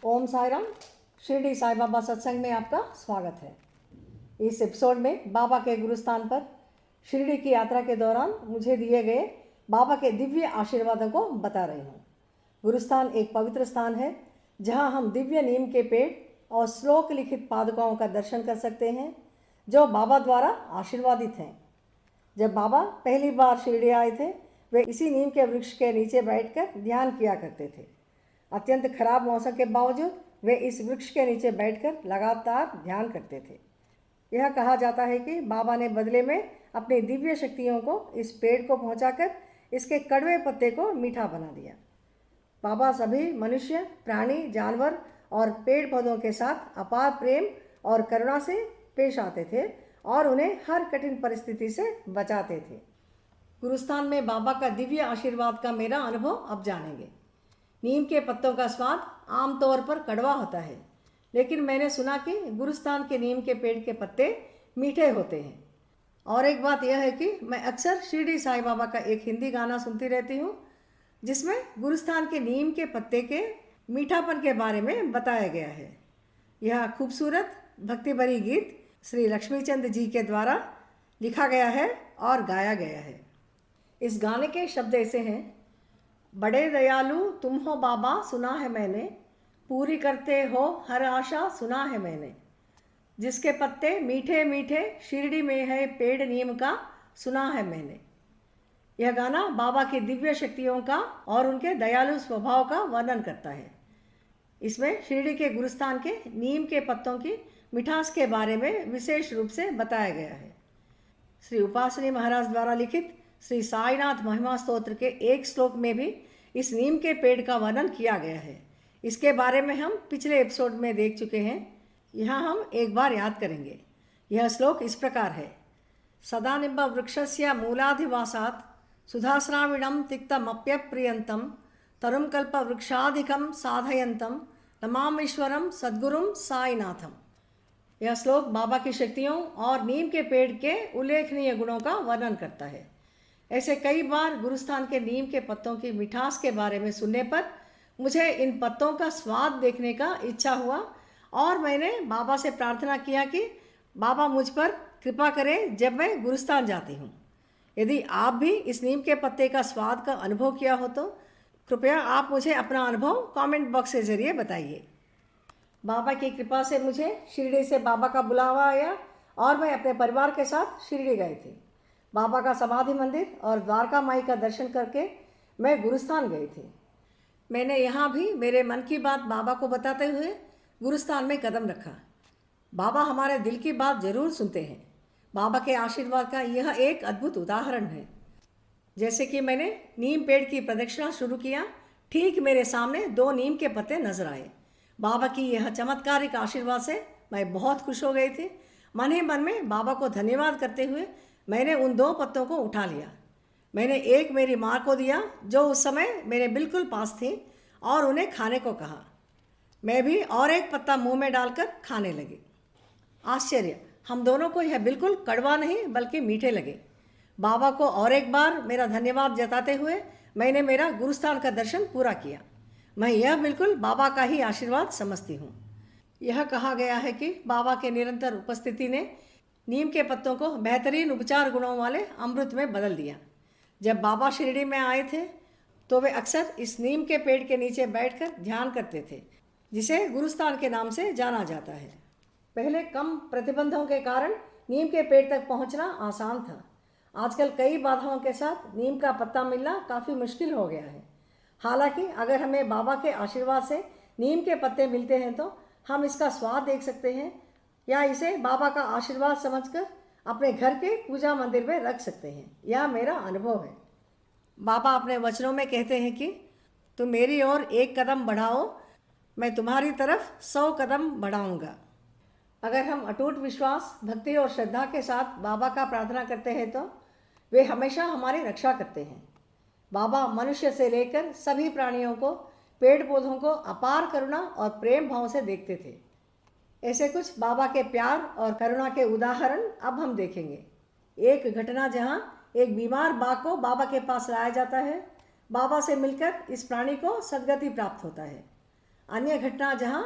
ओम साईराम। शिरडी साई बाबा सत्संग में आपका स्वागत है। इस एपिसोड में बाबा के गुरुस्थान पर शिरडी की यात्रा के दौरान मुझे दिए गए बाबा के दिव्य आशीर्वादों को बता रही हूँ। गुरुस्थान एक पवित्र स्थान है जहाँ हम दिव्य नीम के पेड़ और श्लोक लिखित पादुकाओं का दर्शन कर सकते हैं जो बाबा द्वारा आशीर्वादित हैं। जब बाबा पहली बार शिरडी आए थे वे इसी नीम के वृक्ष के नीचे बैठकर ध्यान किया करते थे। अत्यंत खराब मौसम के बावजूद वे इस वृक्ष के नीचे बैठकर लगातार ध्यान करते थे। यह कहा जाता है कि बाबा ने बदले में अपनी दिव्य शक्तियों को इस पेड़ को पहुंचाकर इसके कड़वे पत्ते को मीठा बना दिया। बाबा सभी मनुष्य, प्राणी, जानवर और पेड़ पौधों के साथ अपार प्रेम और करुणा से पेश आते थे और उन्हें हर कठिन परिस्थिति से बचाते थे। गुरुस्थान में बाबा का दिव्य आशीर्वाद का मेरा अनुभव अब जानेंगे। नीम के पत्तों का स्वाद आमतौर पर कड़वा होता है, लेकिन मैंने सुना कि गुरुस्थान के नीम के पेड़ के पत्ते मीठे होते हैं। और एक बात यह है कि मैं अक्सर शिरडी साई बाबा का एक हिंदी गाना सुनती रहती हूँ जिसमें गुरुस्थान के नीम के पत्ते के मीठापन के बारे में बताया गया है। यह खूबसूरत भक्ति भरी गीत श्री लक्ष्मीचंद जी के द्वारा लिखा गया है और गाया गया है। इस गाने के शब्द ऐसे हैं: बड़े दयालु तुम हो बाबा सुना है मैंने, पूरी करते हो हर आशा सुना है मैंने, जिसके पत्ते मीठे मीठे शिरडी में है पेड़ नीम का सुना है मैंने। यह गाना बाबा की दिव्य शक्तियों का और उनके दयालु स्वभाव का वर्णन करता है। इसमें शिरडी के गुरुस्थान के नीम के पत्तों की मिठास के बारे में विशेष रूप से बताया गया है। श्री उपासनी महाराज द्वारा लिखित श्री साईनाथ महिमा स्तोत्र के एक श्लोक में भी इस नीम के पेड़ का वर्णन किया गया है। इसके बारे में हम पिछले एपिसोड में देख चुके हैं, यहाँ हम एक बार याद करेंगे। यह श्लोक इस प्रकार है: सदा निम्ब वृक्षस्य मूलाधिवासात् सुधाश्राविणं तिक्तमप्यप्रियंतं तरुं कल्प वृक्षाधिकं साधयंतं नमामीश्वरं सद्गुरुं साईनाथम। यह श्लोक बाबा की शक्तियों और नीम के पेड़ के उल्लेखनीय गुणों का वर्णन करता है। ऐसे कई बार गुरुस्थान के नीम के पत्तों की मिठास के बारे में सुनने पर मुझे इन पत्तों का स्वाद देखने का इच्छा हुआ और मैंने बाबा से प्रार्थना किया कि बाबा मुझ पर कृपा करें जब मैं गुरुस्थान जाती हूँ। यदि आप भी इस नीम के पत्ते का स्वाद का अनुभव किया हो तो कृपया आप मुझे अपना अनुभव कमेंट बॉक्स के ज़रिए बताइए। बाबा की कृपा से मुझे शिरडी से बाबा का बुलावा आया और मैं अपने परिवार के साथ शिरडी गई थी। बाबा का समाधि मंदिर और द्वारका माई का दर्शन करके मैं गुरुस्थान गई थी। मैंने यहाँ भी मेरे मन की बात बाबा को बताते हुए गुरुस्थान में कदम रखा। बाबा हमारे दिल की बात जरूर सुनते हैं। बाबा के आशीर्वाद का यह एक अद्भुत उदाहरण है। जैसे कि मैंने नीम पेड़ की प्रदक्षिणा शुरू किया, ठीक मेरे सामने 2 नीम के पत्ते नजर आए। बाबा की यह चमत्कारिक आशीर्वाद से मैं बहुत खुश हो गई थी। मन ही मन में बाबा को धन्यवाद करते हुए मैंने उन 2 पत्तों को उठा लिया। मैंने एक मेरी माँ को दिया जो उस समय मेरे बिल्कुल पास थी और उन्हें खाने को कहा। मैं भी और एक पत्ता मुंह में डालकर खाने लगी। आश्चर्य, हम दोनों को यह बिल्कुल कड़वा नहीं बल्कि मीठे लगे। बाबा को और एक बार मेरा धन्यवाद जताते हुए मैंने मेरा गुरुस्थान का दर्शन पूरा किया। मैं यह बिल्कुल बाबा का ही आशीर्वाद समझती हूँ। यह कहा गया है कि बाबा के निरंतर उपस्थिति ने नीम के पत्तों को बेहतरीन उपचार गुणों वाले अमृत में बदल दिया। जब बाबा शिरडी में आए थे तो वे अक्सर इस नीम के पेड़ के नीचे बैठकर ध्यान करते थे, जिसे गुरुस्थान के नाम से जाना जाता है। पहले कम प्रतिबंधों के कारण नीम के पेड़ तक पहुंचना आसान था। आजकल कई बाधाओं के साथ नीम का पत्ता मिलना काफ़ी मुश्किल हो गया है। हालांकि अगर हमें बाबा के आशीर्वाद से नीम के पत्ते मिलते हैं तो हम इसका स्वाद देख सकते हैं या इसे बाबा का आशीर्वाद समझकर अपने घर के पूजा मंदिर में रख सकते हैं। यह मेरा अनुभव है। बाबा अपने वचनों में कहते हैं कि तुम मेरी ओर 1 कदम बढ़ाओ, मैं तुम्हारी तरफ 100 कदम बढ़ाऊंगा। अगर हम अटूट विश्वास, भक्ति और श्रद्धा के साथ बाबा का प्रार्थना करते हैं तो वे हमेशा हमारी रक्षा करते हैं। बाबा मनुष्य से लेकर सभी प्राणियों को, पेड़ पौधों को अपार करुणा और प्रेम भाव से देखते थे। ऐसे कुछ बाबा के प्यार और करुणा के उदाहरण अब हम देखेंगे। एक घटना जहाँ एक बीमार बाघ को बाबा के पास लाया जाता है। बाबा से मिलकर इस प्राणी को सद्गति प्राप्त होता है। अन्य घटना जहाँ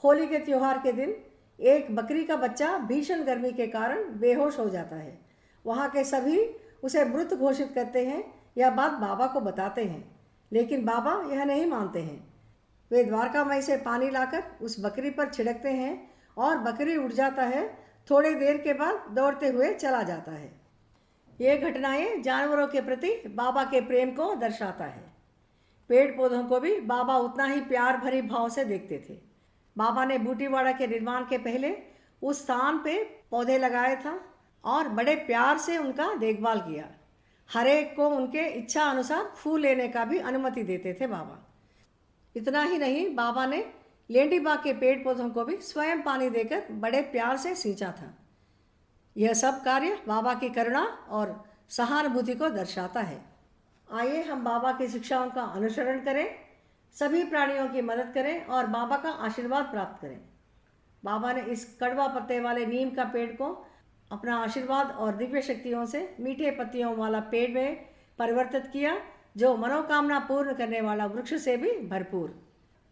होली के त्यौहार के दिन एक बकरी का बच्चा भीषण गर्मी के कारण बेहोश हो जाता है। वहाँ के सभी उसे मृत घोषित करते हैं। यह बात बाबा को बताते हैं, लेकिन बाबा यह नहीं मानते हैं। वे द्वारकामाई से पानी लाकर उस बकरी पर छिड़कते हैं और बकरी उड़ जाता है। थोड़ी देर के बाद दौड़ते हुए चला जाता है। ये घटनाएं जानवरों के प्रति बाबा के प्रेम को दर्शाता है। पेड़ पौधों को भी बाबा उतना ही प्यार भरी भाव से देखते थे। बाबा ने बूटीवाड़ा के निर्माण के पहले उस स्थान पे पौधे लगाए था और बड़े प्यार से उनका देखभाल किया। हर एक को उनके इच्छा अनुसार फूल लेने का भी अनुमति देते थे बाबा। इतना ही नहीं, बाबा ने लेंडी बाग के पेड़ पौधों को भी स्वयं पानी देकर बड़े प्यार से सींचा था। यह सब कार्य बाबा की करुणा और सहानुभूति को दर्शाता है। आइए हम बाबा की शिक्षाओं का अनुसरण करें, सभी प्राणियों की मदद करें और बाबा का आशीर्वाद प्राप्त करें। बाबा ने इस कड़वा पत्ते वाले नीम का पेड़ को अपना आशीर्वाद और दिव्य शक्तियों से मीठे पत्तियों वाला पेड़ में परिवर्तित किया, जो मनोकामना पूर्ण करने वाला वृक्ष से भी भरपूर।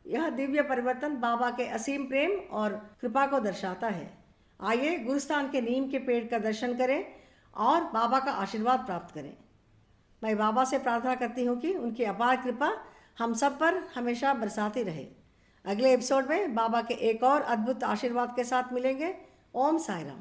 यह दिव्य परिवर्तन बाबा के असीम प्रेम और कृपा को दर्शाता है। आइए गुरुस्थान के नीम के पेड़ का दर्शन करें और बाबा का आशीर्वाद प्राप्त करें। मैं बाबा से प्रार्थना करती हूँ कि उनकी अपार कृपा हम सब पर हमेशा बरसाती रहे। अगले एपिसोड में बाबा के एक और अद्भुत आशीर्वाद के साथ मिलेंगे। ओम साई राम।